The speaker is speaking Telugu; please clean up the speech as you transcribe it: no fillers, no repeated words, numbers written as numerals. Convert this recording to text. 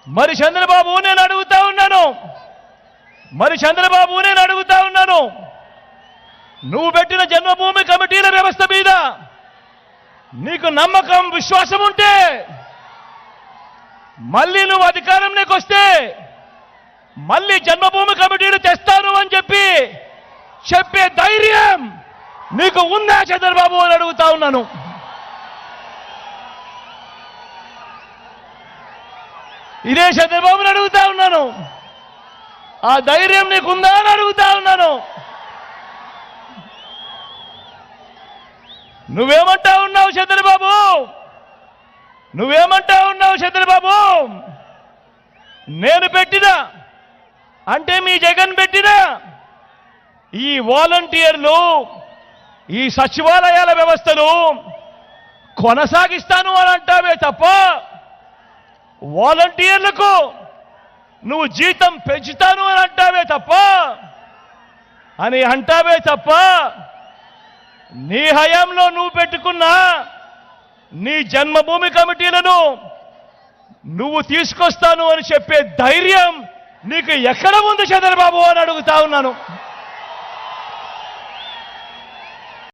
మరి చంద్రబాబు నేను అడుగుతా ఉన్నాను నువ్వు పెట్టిన జన్మభూమి కమిటీల వ్యవస్థ మీద నీకు నమ్మకం విశ్వాసం ఉంటే మళ్ళీ నువ్వు అధికారంలోకి వస్తే మళ్ళీ జన్మభూమి కమిటీలు తెస్తాను అని చెప్పే ధైర్యం నీకు ఉందా చంద్రబాబు అని అడుగుతా ఉన్నాను. ఇదే చంద్రబాబుని అడుగుతా ఉన్నాను. ఆ ధైర్యం నీకుందా అని అడుగుతా ఉన్నాను. నువ్వేమంటా ఉన్నావు చంద్రబాబు? నేను పెట్టిన అంటే మీ జగన్ పెట్టిన ఈ వాలంటీర్లు ఈ సచివాలయాల వ్యవస్థను కొనసాగిస్తాను అని అంటావే తప్ప వాలంటీర్లకు నువ్వు జీతం పెంచుతాను అని అంటావే తప్ప నీ హయాంలో నువ్వు పెట్టుకున్న నీ జన్మభూమి కమిటీలను నువ్వు తీసుకొస్తాను అని చెప్పే ధైర్యం నీకు ఎక్కడ ఉంది చంద్రబాబు అని అడుగుతా ఉన్నాను.